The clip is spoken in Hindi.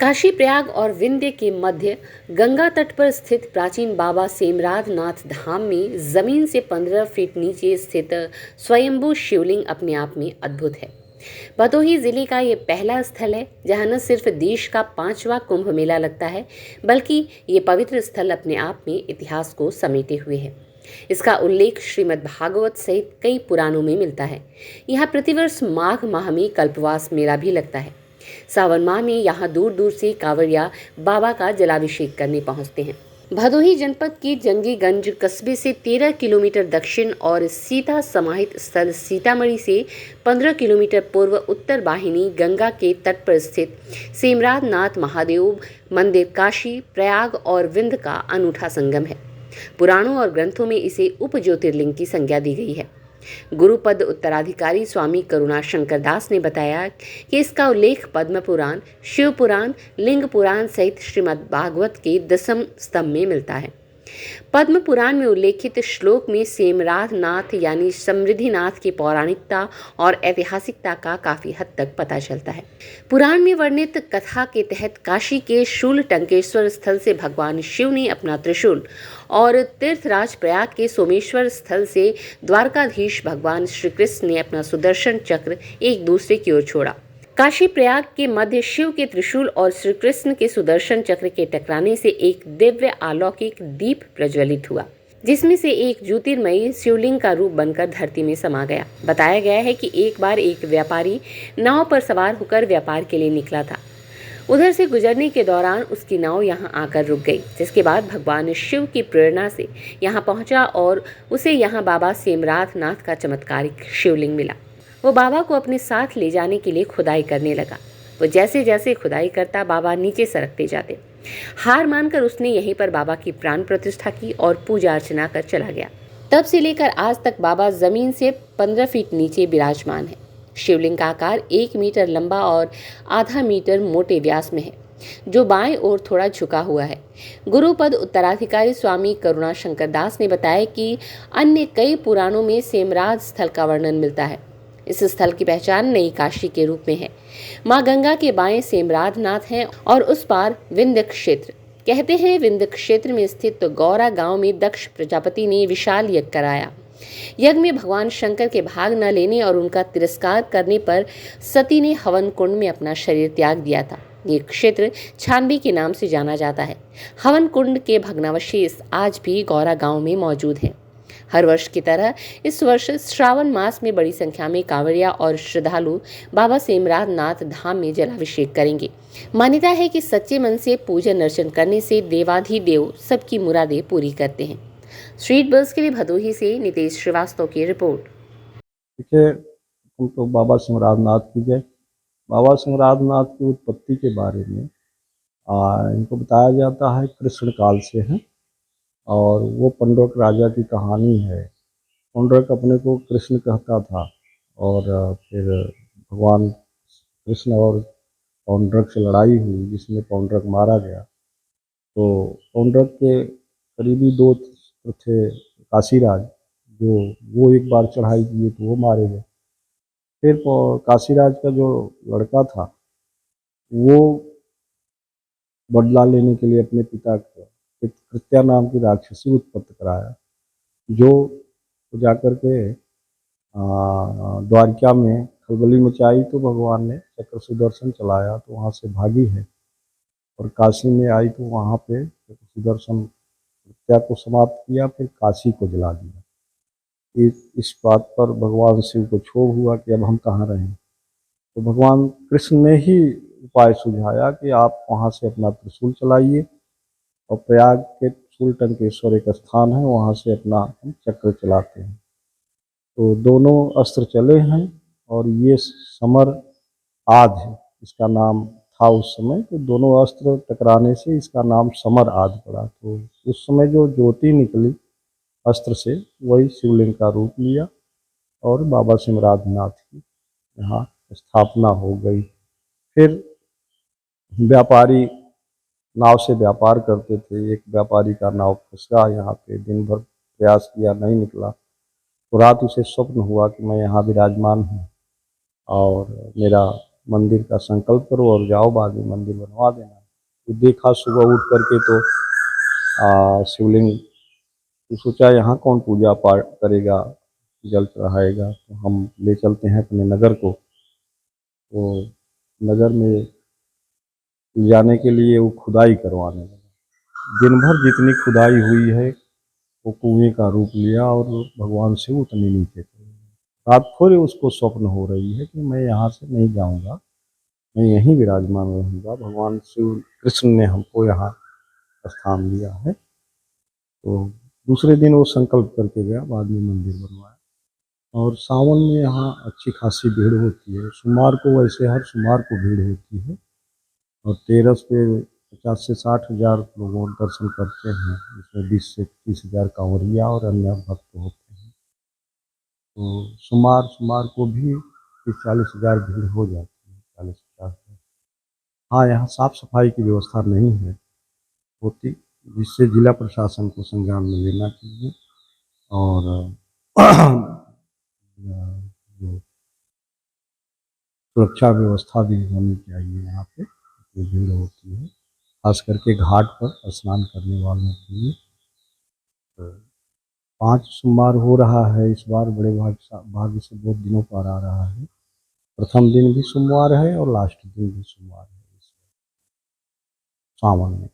काशी प्रयाग और विंध्य के मध्य गंगा तट पर स्थित प्राचीन बाबा सेमराध नाथ धाम में जमीन से 15 फीट नीचे स्थित स्वयंभू शिवलिंग अपने आप में अद्भुत है। भदोही जिले का ये पहला स्थल है जहां न सिर्फ देश का 5वां कुंभ मेला लगता है, बल्कि ये पवित्र स्थल अपने आप में इतिहास को समेटे हुए है। इसका उल्लेख श्रीमद् भागवत सहित कई पुराणों में मिलता है। यहाँ प्रतिवर्ष माघ माह में कल्पवास मेला भी लगता है। सावन माह में यहाँ दूर दूर से कांवड़िया बाबा का जलाभिषेक करने पहुँचते हैं। भदोही जनपद के जंगीगंज कस्बे से 13 किलोमीटर दक्षिण और सीता समाहित स्थल सीतामढ़ी से 15 किलोमीटर पूर्व उत्तर वाहिनी गंगा के तट पर स्थित सेमराध नाथ महादेव मंदिर काशी, प्रयाग और विंध्य का अनूठा संगम है। पुराणों और ग्रंथों में इसे उप ज्योतिर्लिंग की संज्ञा दी गई है। गुरुपद उत्तराधिकारी स्वामी करुणा शंकर दास ने बताया कि इसका उल्लेख पद्म पुराण, शिव पुराण, लिंग पुराण सहित श्रीमद् भागवत के 10वें स्तंभ में मिलता है। पद्म पुराण में उल्लेखित श्लोक में सेमराध नाथ यानी समृद्धिनाथ की पौराणिकता और ऐतिहासिकता का काफी हद तक पता चलता है। पुराण में वर्णित कथा के तहत काशी के शूल टंकेश्वर स्थल से भगवान शिव ने अपना त्रिशूल और तीर्थराज प्रयाग के सोमेश्वर स्थल से द्वारकाधीश भगवान श्री कृष्ण ने अपना सुदर्शन चक्र एक दूसरे की ओर छोड़ा। काशी प्रयाग के मध्य शिव के त्रिशूल और श्री कृष्ण के सुदर्शन चक्र के टकराने से एक दिव्य अलौकिक दीप प्रज्वलित हुआ, जिसमें से एक ज्योतिर्मयी शिवलिंग का रूप बनकर धरती में समा गया। बताया गया है कि एक बार एक व्यापारी नाव पर सवार होकर व्यापार के लिए निकला था। उधर से गुजरने के दौरान उसकी नाव यहाँ आकर रुक गई, जिसके बाद भगवान शिव की प्रेरणा से यहाँ पहुँचा और उसे यहाँ बाबा सेमराध नाथ का चमत्कारिक शिवलिंग मिला। वो बाबा को अपने साथ ले जाने के लिए खुदाई करने लगा। वो जैसे जैसे खुदाई करता बाबा नीचे सरकते जाते। हार मानकर उसने यहीं पर बाबा की प्राण प्रतिष्ठा की और पूजा अर्चना कर चला गया। तब से लेकर आज तक बाबा जमीन से 15 फीट नीचे विराजमान है। शिवलिंग का आकार 1 मीटर लंबा और आधा मीटर मोटे व्यास में है, जो बाएं ओर थोड़ा झुका हुआ है। गुरुपद उत्तराधिकारी स्वामी करुणा शंकर दास ने बताया कि अन्य कई पुराणों में सेमराध स्थल का वर्णन मिलता है। इस स्थल की पहचान नई काशी के रूप में है। माँ गंगा के बाएं सेमराध नाथ हैं और उस पार विंध्य क्षेत्र। कहते हैं विंध्य क्षेत्र में स्थित गौरा गांव में दक्ष प्रजापति ने विशाल यज्ञ कराया। यज्ञ में भगवान शंकर के भाग न लेने और उनका तिरस्कार करने पर सती ने हवन कुंड में अपना शरीर त्याग दिया था। ये क्षेत्र छानबी के नाम से जाना जाता है। हवन कुंड के भग्नावशेष आज भी गौरा गांव में मौजूद हैं। हर वर्ष की तरह इस वर्ष श्रावण मास में बड़ी संख्या में कांवड़िया और श्रद्धालु बाबा सेमराध नाथ धाम में जलाभिषेक करेंगे। मान्यता है कि सच्चे मन से पूजन अर्चन करने से देवाधिदेव सबकी मुरादें पूरी करते हैं। स्ट्रीट बस के लिए भदोही से नितेश श्रीवास्तव की रिपोर्ट। देखिए, तो बाबा सिमराध नाथ की जय। बाबा सिमराध नाथ की उत्पत्ति के बारे में इनको बताया जाता है कृष्ण काल से है और वो पुंडरक राजा की कहानी है। पुंडरक अपने को कृष्ण कहता था और फिर भगवान कृष्ण और पुंडरक से लड़ाई हुई, जिसमें पुंडरक मारा गया। तो पुंडरक के करीबी दोस्त थे काशीराज, जो वो एक बार चढ़ाई किए तो वो मारे गए। फिर काशीराज का जो लड़का था वो बदला लेने के लिए अपने पिता को कृत्या नाम की राक्षसी उत्पत्ति कराया, जो जाकर के द्वारका में खलबली मचाई। तो भगवान ने चक्र सुदर्शन चलाया तो वहाँ से भागी है और काशी में आई तो वहाँ पे चक्र सुदर्शन कृत्या को समाप्त किया, फिर काशी को जला दिया। इस बात पर भगवान शिव को क्षोभ हुआ कि अब हम कहाँ रहें। तो भगवान कृष्ण ने ही उपाय सुझाया कि आप वहाँ से अपना त्रिशूल चलाइए और प्रयाग के शूल टंकेश्वर एक स्थान है, वहाँ से अपना हम चक्र चलाते हैं। तो दोनों अस्त्र चले हैं और ये समर आद है, इसका नाम था उस समय। तो दोनों अस्त्र टकराने से इसका नाम समर आद पड़ा। तो उस समय जो ज्योति निकली अस्त्र से वही शिवलिंग का रूप लिया और बाबा सिमराध नाथ की यहाँ स्थापना हो गई। फिर व्यापारी नाव से व्यापार करते थे। एक व्यापारी का नाव फंसा यहाँ पे, दिन भर प्रयास किया नहीं निकला। तो रात उसे स्वप्न हुआ कि मैं यहाँ विराजमान हूँ और मेरा मंदिर का संकल्प करो और जाओ, बाद में मंदिर बनवा देना। तो देखा सुबह उठ करके तो शिवलिंग, तो सोचा यहाँ कौन पूजा पाठ करेगा, जल चढ़ाएगा, तो हम ले चलते हैं अपने नगर को। तो नगर में जाने के लिए वो खुदाई करवाने लगा। दिन भर जितनी खुदाई हुई है वो कुएं का रूप लिया और भगवान शिव उतने नीचे चले गए। रात भर उसको स्वप्न हो रही है कि मैं यहाँ से नहीं जाऊँगा, मैं यहीं विराजमान रहूँगा, भगवान शिव कृष्ण ने हमको यहाँ स्थान दिया है। तो दूसरे दिन वो संकल्प करके गया, बाद में मंदिर बनवाया। और सावन में यहाँ अच्छी खासी भीड़ होती है। सोमवार को वैसे हर सोमवार को भीड़ होती है और तेरस पे 50 से 60 हज़ार लोग दर्शन करते हैं, जिसमें 20 से 30 हज़ार कांवरिया और अन्य भक्त होते हैं। तो सोमवार सोमवार को भी 30-40 हज़ार भीड़ हो जाती है, 40-50 हज़ार। हाँ, यहाँ साफ सफाई की व्यवस्था नहीं है होती, जिससे जिला प्रशासन को संज्ञान में लेना चाहिए। और जो सुरक्षा व्यवस्था भी होनी चाहिए यहाँ पे, जो भीड़ होती है, खास करके घाट पर स्नान करने वालों के लिए। तो 5 सोमवार हो रहा है इस बार, बड़े भाग्य से बहुत दिनों पर आ रहा है। प्रथम दिन भी सोमवार है और लास्ट दिन भी सोमवार है इस सावन में।